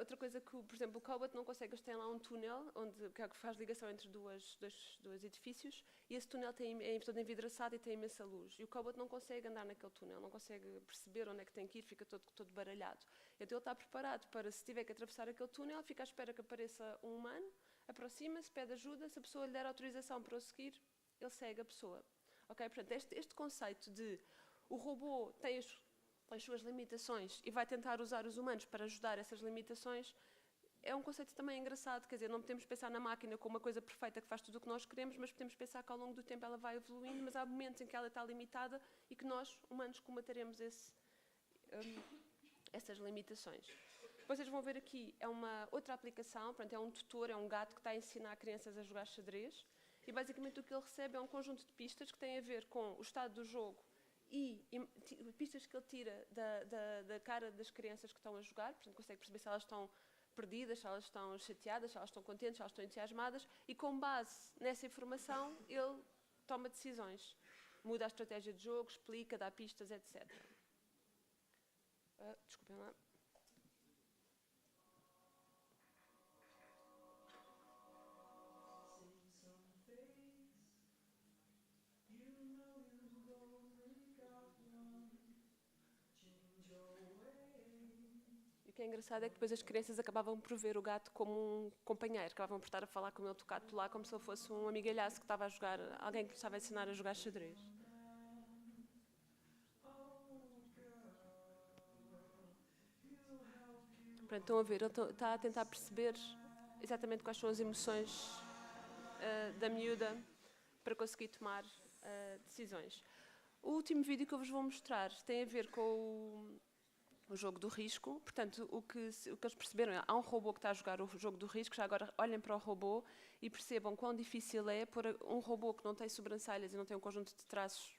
outra coisa que, por exemplo, o Cobalt não consegue, eles têm lá um túnel que faz ligação entre dois edifícios, e esse túnel é todo envidraçado e tem imensa luz. E o Cobalt não consegue andar naquele túnel, não consegue perceber onde é que tem que ir, fica todo baralhado. Então ele está preparado para, se tiver que atravessar aquele túnel, fica à espera que apareça um humano, aproxima-se, pede ajuda, se a pessoa lhe der autorização para o seguir, ele segue a pessoa. Okay? Portanto, este conceito de o robô tem as suas limitações e vai tentar usar os humanos para ajudar essas limitações, é um conceito também engraçado. Quer dizer, não podemos pensar na máquina como uma coisa perfeita que faz tudo o que nós queremos, mas podemos pensar que ao longo do tempo ela vai evoluindo, mas há momentos em que ela está limitada e que nós, humanos, combateremos essas limitações. Depois vocês vão ver aqui, é uma outra aplicação, portanto, é um tutor, é um gato que está a ensinar crianças a jogar xadrez, e basicamente o que ele recebe é um conjunto de pistas que têm a ver com o estado do jogo e pistas que ele tira da cara das crianças que estão a jogar, portanto consegue perceber se elas estão perdidas, se elas estão chateadas, se elas estão contentes, se elas estão entusiasmadas, e com base nessa informação ele toma decisões, muda a estratégia de jogo, explica, dá pistas, etc. Desculpem lá. O que é engraçado é que depois as crianças acabavam por ver o gato como um companheiro, acabavam por estar a falar com ele tocado lá, como se ele fosse um amigalhaço que estava a jogar, alguém que lhe estava a ensinar a jogar xadrez. Pronto, estão a ver, ele está a tentar perceber exatamente quais são as emoções da miúda para conseguir tomar decisões. O último vídeo que eu vos vou mostrar tem a ver com o jogo do risco. Portanto, o que eles perceberam é há um robô que está a jogar o jogo do risco. Já agora olhem para o robô e percebam quão difícil é pôr um robô que não tem sobrancelhas e não tem um conjunto de traços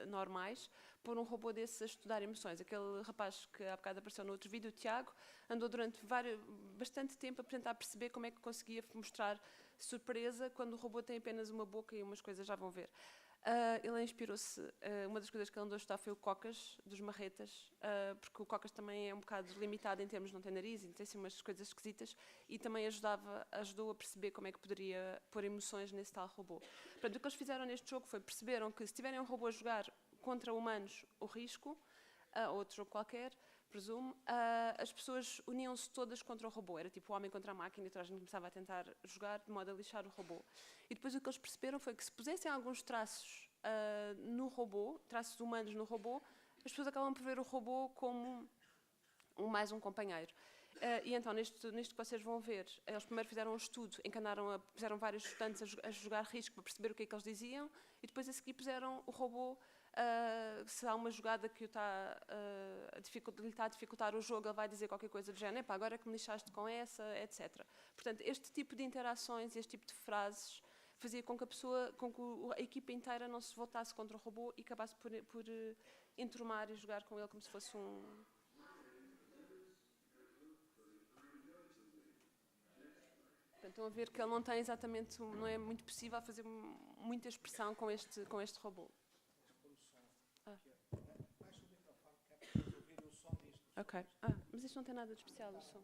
normais, pôr um robô desses a estudar emoções. Aquele rapaz que há bocado apareceu no outro vídeo, o Tiago, andou durante bastante tempo a tentar perceber como é que conseguia mostrar surpresa quando o robô tem apenas uma boca e umas coisas, já vão ver. Ele inspirou-se, uma das coisas que ele andou a estudar foi o Cocas, dos marretas, porque o Cocas também é um bocado limitado em termos de não ter nariz, e tem assim umas coisas esquisitas, e também ajudou a perceber como é que poderia pôr emoções nesse tal robô. Portanto, o que eles fizeram neste jogo foi, perceberam que se tiverem um robô a jogar contra humanos, o risco, ou outro jogo qualquer, presumo, as pessoas uniam-se todas contra o robô. Era tipo o homem contra a máquina e toda a gente começava a tentar jogar de modo a lixar o robô. E depois o que eles perceberam foi que se pusessem alguns traços no robô, traços humanos no robô, as pessoas acabam por ver o robô como mais um companheiro. E então, neste que vocês vão ver, eles primeiro fizeram um estudo em que puseram vários estudantes a jogar risco para perceber o que é que eles diziam, e depois a seguir puseram o robô, se há uma jogada que lhe está a dificultar o jogo, ele vai dizer qualquer coisa do género, epá, agora que me lixaste com essa, etc. Portanto, este tipo de interações, este tipo de frases, fazia com que a equipa inteira não se voltasse contra o robô e acabasse por enturmar e jogar com ele como se fosse um... Portanto, estão a ver que ele não tem exatamente, não é muito possível fazer muita expressão com este robô. Ok. Mas isto não tem nada de especial, o som.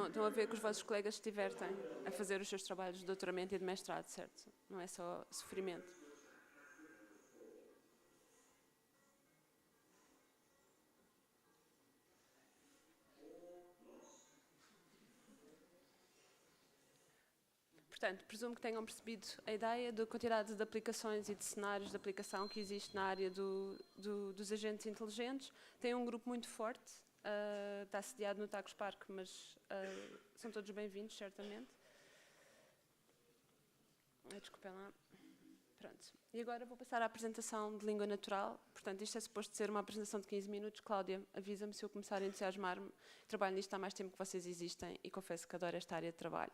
Estão a ver que os vossos colegas se divertem a fazer os seus trabalhos de doutoramento e de mestrado, certo? Não é só sofrimento. Portanto, presumo que tenham percebido a ideia da quantidade de aplicações e de cenários de aplicação que existe na área dos agentes inteligentes. Tem um grupo muito forte, está sediado no Tagus Park, mas são todos bem-vindos, certamente. Desculpem lá. Pronto. E agora vou passar à apresentação de língua natural. Portanto, isto é suposto ser uma apresentação de 15 minutos. Cláudia, avisa-me se eu começar a entusiasmar-me. Trabalho nisto há mais tempo que vocês existem e confesso que adoro esta área de trabalho.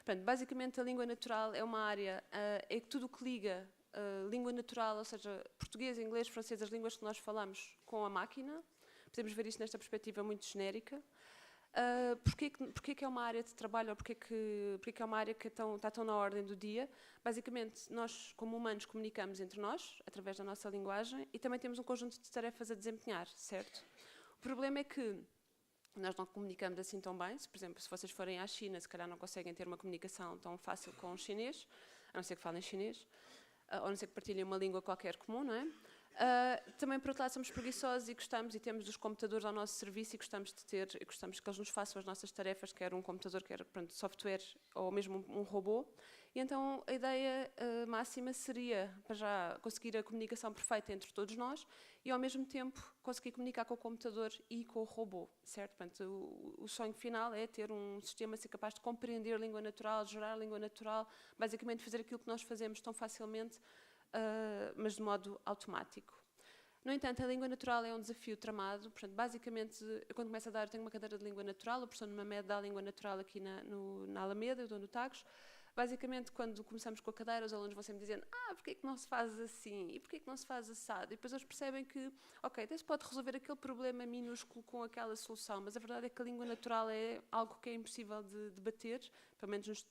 Portanto, basicamente, a língua natural é uma área, é tudo o que liga língua natural, ou seja, português, inglês, francês, as línguas que nós falamos, com a máquina. Podemos ver isto nesta perspectiva muito genérica. Porquê que é uma área de trabalho ou porquê que é uma área que está tão na ordem do dia? Basicamente, nós, como humanos, comunicamos entre nós, através da nossa linguagem, e também temos um conjunto de tarefas a desempenhar, certo? O problema é que nós não comunicamos assim tão bem. Por exemplo, se vocês forem à China, se calhar não conseguem ter uma comunicação tão fácil com o chinês, a não ser que falem chinês, ou a não ser que partilhem uma língua qualquer comum, não é? Também, por outro lado, somos preguiçosos e gostamos, e temos os computadores ao nosso serviço e gostamos que eles nos façam as nossas tarefas, quer um computador, quer software ou mesmo um robô. E então a ideia máxima seria para já conseguir a comunicação perfeita entre todos nós e ao mesmo tempo conseguir comunicar com o computador e com o robô, certo? Portanto, o sonho final é ter um sistema ser capaz de compreender a língua natural, gerar a língua natural, basicamente fazer aquilo que nós fazemos tão facilmente, mas de modo automático. No entanto, a língua natural é um desafio tramado. Portanto, basicamente, eu quando começo a dar, eu tenho uma cadeira de língua natural, o professor no Mamed dá a língua natural aqui na Alameda, eu dou no Tagus. Basicamente, quando começamos com a cadeira, os alunos vão sempre dizendo porquê é que não se faz assim? E porquê é que não se faz assado? E depois eles percebem que, ok, até se pode resolver aquele problema minúsculo com aquela solução, mas a verdade é que a língua natural é algo que é impossível de debater, pelo menos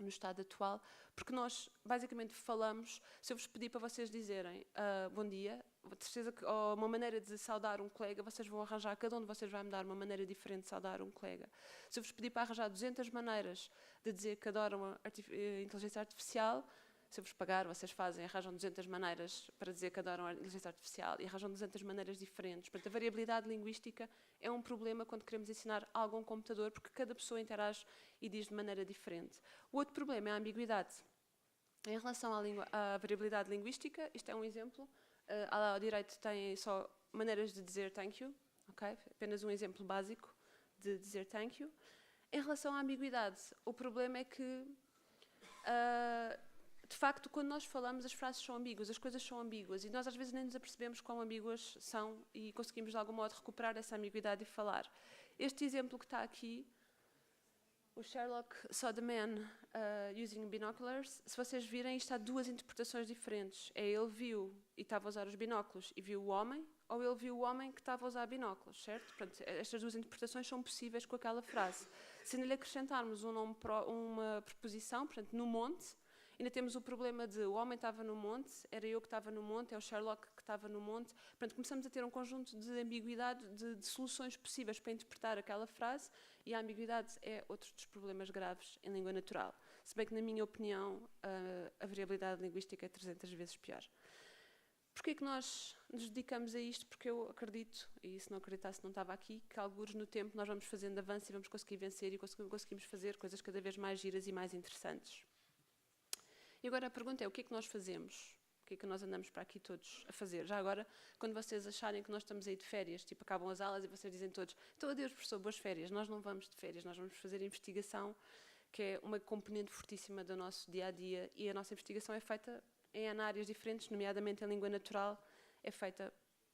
no estado atual, porque nós basicamente falamos. Se eu vos pedir para vocês dizerem bom dia, de certeza que uma maneira de saudar um colega, vocês vão arranjar, cada um de vocês vai me dar uma maneira diferente de saudar um colega. Se eu vos pedir para arranjar 200 maneiras de dizer que adoram a inteligência artificial, se eu vos pagar, vocês arranjam 200 maneiras para dizer que adoram a inteligência artificial e arranjam 200 maneiras diferentes. Portanto, a variabilidade linguística é um problema quando queremos ensinar algo a um computador, porque cada pessoa interage e diz de maneira diferente. O outro problema é a ambiguidade. Em relação à variabilidade linguística, isto é um exemplo. Ao direito tem só maneiras de dizer thank you, okay? Apenas um exemplo básico de dizer thank you. Em relação à ambiguidade, o problema é que, de facto, quando nós falamos, as frases são ambíguas, as coisas são ambíguas, e nós às vezes nem nos apercebemos quão ambíguas são e conseguimos de algum modo recuperar essa ambiguidade e falar. Este exemplo que está aqui, o Sherlock saw the man using binoculars. Se vocês virem, isto há duas interpretações diferentes. Ele viu e estava a usar os binóculos e viu o homem, ou ele viu o homem que estava a usar binóculos, certo? Portanto, estas duas interpretações são possíveis com aquela frase. Se ainda lhe acrescentarmos uma preposição, portanto, no monte, ainda temos o problema de o homem estava no monte, era eu que estava no monte, é o Sherlock que estava no monte. Portanto, começamos a ter um conjunto de ambiguidade, de soluções possíveis para interpretar aquela frase, e a ambiguidade é outro dos problemas graves em língua natural. Se bem que, na minha opinião, a variabilidade linguística é 300 vezes pior. Porquê é que nós nos dedicamos a isto? Porque eu acredito, e se não acreditasse não estava aqui, que alguns no tempo nós vamos fazendo avanço e vamos conseguir vencer e conseguimos fazer coisas cada vez mais giras e mais interessantes. E agora a pergunta é, o que é que nós fazemos? O que é que nós andamos para aqui todos a fazer? Já agora, quando vocês acharem que nós estamos aí de férias, tipo, acabam as aulas e vocês dizem todos, então adeus professor, boas férias. Nós não vamos de férias, nós vamos fazer investigação, que é uma componente fortíssima do nosso dia-a-dia, e a nossa investigação é feita em áreas diferentes, nomeadamente a língua natural, é feita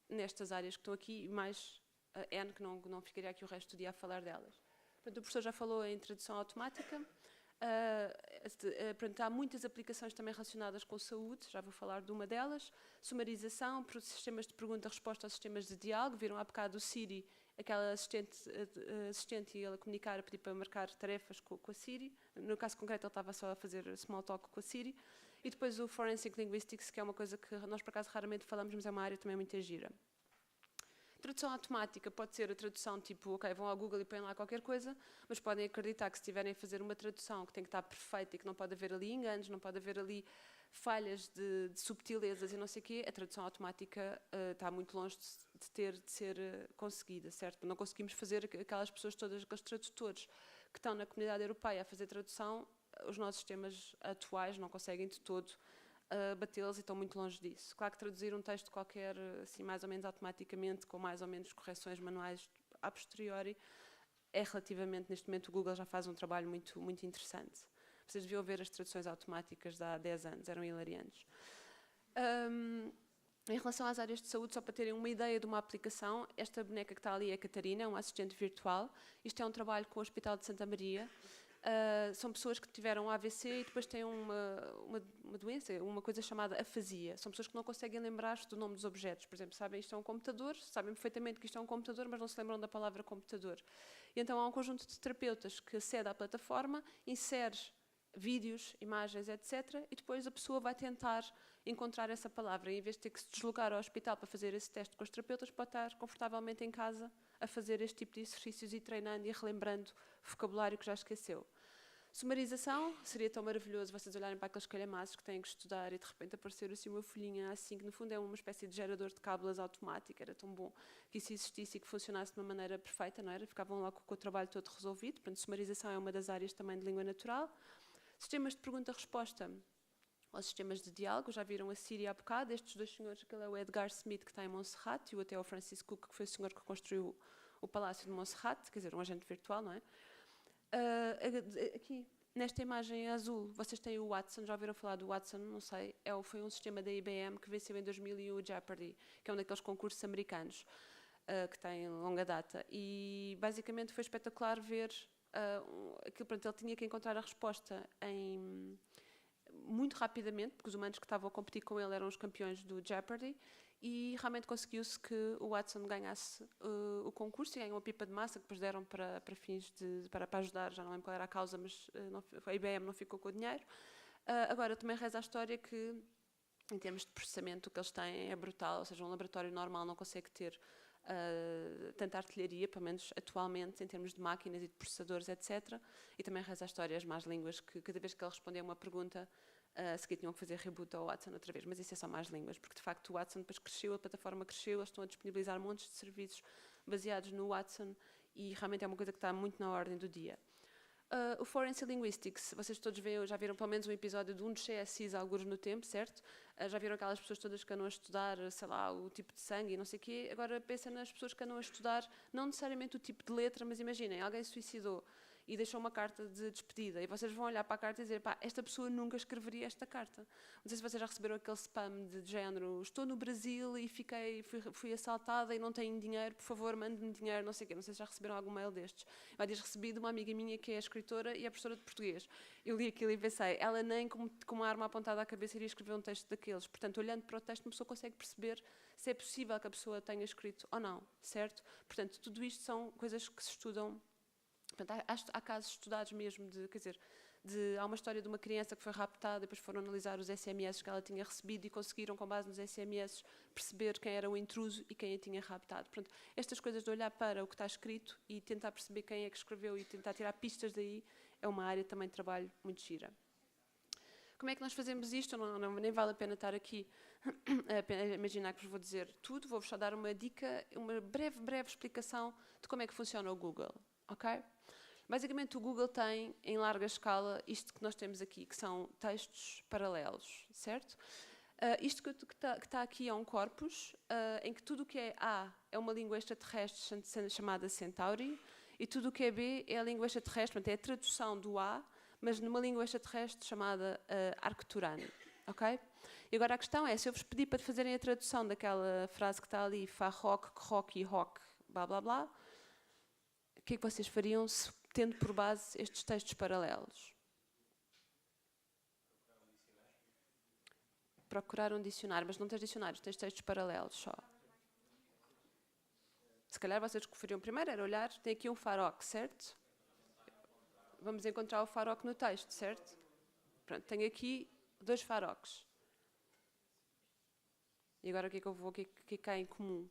nestas áreas que estão aqui, e mais a N, que não ficaria aqui o resto do dia a falar delas. Portanto, o professor já falou em tradução automática. Há muitas aplicações também relacionadas com saúde, já vou falar de uma delas. Sumarização, sistemas de pergunta-resposta aos sistemas de diálogo. Viram há bocado o Siri, aquela assistente e ela comunicar, a pedir para marcar tarefas com a Siri. No caso concreto ele estava só a fazer small talk com a Siri. E depois o Forensic Linguistics, que é uma coisa que nós por acaso raramente falamos, mas é uma área também muito gira. Tradução automática pode ser a tradução tipo, ok, vão ao Google e põem lá qualquer coisa, mas podem acreditar que se estiverem a fazer uma tradução que tem que estar perfeita e que não pode haver ali enganos, não pode haver ali falhas de subtilezas e não sei o quê, a tradução automática está muito longe de ser conseguida, certo? Não conseguimos fazer aquelas pessoas todas, aqueles tradutores que estão na comunidade europeia a fazer tradução, os nossos sistemas atuais não conseguem de todo batê-los e estão muito longe disso. Claro que traduzir um texto qualquer, assim, mais ou menos automaticamente, com mais ou menos correções manuais a posteriori, é relativamente, neste momento o Google já faz um trabalho muito, muito interessante. Vocês deviam ver as traduções automáticas de há 10 anos, eram hilariantes. Em relação às áreas de saúde, só para terem uma ideia de uma aplicação, esta boneca que está ali é a Catarina, é uma assistente virtual. Isto é um trabalho com o Hospital de Santa Maria. São pessoas que tiveram AVC e depois têm uma doença, uma coisa chamada afasia. São pessoas que não conseguem lembrar-se do nome dos objetos. Por exemplo, sabem isto é um computador, sabem perfeitamente que isto é um computador, mas não se lembram da palavra computador. E então há um conjunto de terapeutas que acede à plataforma, insere vídeos, imagens, etc. E depois a pessoa vai tentar encontrar essa palavra. E em vez de ter que se deslocar ao hospital para fazer esse teste com os terapeutas, pode estar confortavelmente em casa a fazer este tipo de exercícios e treinando e relembrando vocabulário que já esqueceu. Sumarização, seria tão maravilhoso vocês olharem para aqueles calhamaços que têm que estudar e de repente aparecer assim uma folhinha assim, que no fundo é uma espécie de gerador de cábulas automático. Era tão bom que isso existisse e que funcionasse de uma maneira perfeita, não era? Ficavam lá com o trabalho todo resolvido. Portanto, sumarização é uma das áreas também de língua natural. Sistemas de pergunta-resposta ou sistemas de diálogo, já viram a Siri há bocado, estes dois senhores, aquele é o Edgar Smith, que está em Montserrat, e o outro é o Francis Cook, que foi o senhor que construiu o Palácio de Montserrat, quer dizer, um agente virtual, não é? Aqui, nesta imagem azul, vocês têm o Watson, já ouviram falar do Watson? Não sei, foi um sistema da IBM que venceu em 2001 o Jeopardy, que é um daqueles concursos americanos, que tem longa data, e basicamente foi espetacular ver aquilo. Pronto, ele tinha que encontrar a resposta muito rapidamente, porque os humanos que estavam a competir com ele eram os campeões do Jeopardy, e realmente conseguiu-se que o Watson ganhasse o concurso e ganhou uma pipa de massa que depois deram para fins para ajudar, já não lembro qual era a causa, mas a IBM não ficou com o dinheiro. Agora, também reza a história que, em termos de processamento, o que eles têm é brutal, ou seja, um laboratório normal não consegue ter tanta artilharia, pelo menos atualmente, em termos de máquinas e de processadores, etc. E também reza a história, as más línguas, que cada vez que ele respondia a uma pergunta, a seguir tinham que fazer reboot ao Watson outra vez, mas isso é só más línguas, porque de facto o Watson depois cresceu, a plataforma cresceu, eles estão a disponibilizar montes de serviços baseados no Watson e realmente é uma coisa que está muito na ordem do dia. O Forensic Linguistics, vocês todos já viram pelo menos um episódio de um dos CSIs alguns no tempo, certo? Já viram aquelas pessoas todas que andam a estudar, sei lá, o tipo de sangue e não sei o quê. Agora pensem nas pessoas que andam a estudar, não necessariamente o tipo de letra, mas imaginem, alguém se suicidou e deixou uma carta de despedida e vocês vão olhar para a carta e dizer, pá, esta pessoa nunca escreveria esta carta. Não sei se vocês já receberam aquele spam de género, estou no Brasil e fui assaltada e não tenho dinheiro, por favor, mande-me dinheiro, não sei o quê. Não sei se já receberam algum mail destes. Vai dizer, recebi de uma amiga minha que é escritora e é professora de português. Eu li aquilo e pensei, ela nem com uma arma apontada à cabeça iria escrever um texto daqueles. Portanto, olhando para o texto, uma pessoa consegue perceber se é possível que a pessoa tenha escrito ou não, certo? Portanto, tudo isto são coisas que se estudam. Portanto, há casos estudados mesmo há uma história de uma criança que foi raptada, depois foram analisar os SMS que ela tinha recebido e conseguiram, com base nos SMS, perceber quem era o intruso e quem a tinha raptado. Portanto, estas coisas de olhar para o que está escrito e tentar perceber quem é que escreveu e tentar tirar pistas daí é uma área também de trabalho muito gira. Como é que nós fazemos isto? Nem vale a pena estar aqui a imaginar que vos vou dizer tudo, vou-vos só dar uma dica, uma breve explicação de como é que funciona o Google, ok? Basicamente, o Google tem, em larga escala, isto que nós temos aqui, que são textos paralelos, certo? Isto que está aqui é um corpus, em que tudo o que é A é uma língua extraterrestre chamada Centauri, e tudo o que é B é a língua extraterrestre, portanto, é a tradução do A, mas numa língua extraterrestre chamada Arcturano, ok? E agora a questão é, se eu vos pedir para fazerem a tradução daquela frase que está ali, Farrock, Rock e Rock, blá blá blá, o que é que vocês fariam se tendo por base estes textos paralelos? Procurar um dicionário, mas não tens dicionários, tens textos paralelos só. Se calhar vocês o que fariam primeiro era olhar, tem aqui um Farrock, certo? Vamos encontrar o Farrock no texto, certo? Pronto, tenho aqui 2 Farrocks. E agora o que é que eu vou, o que é que há em comum?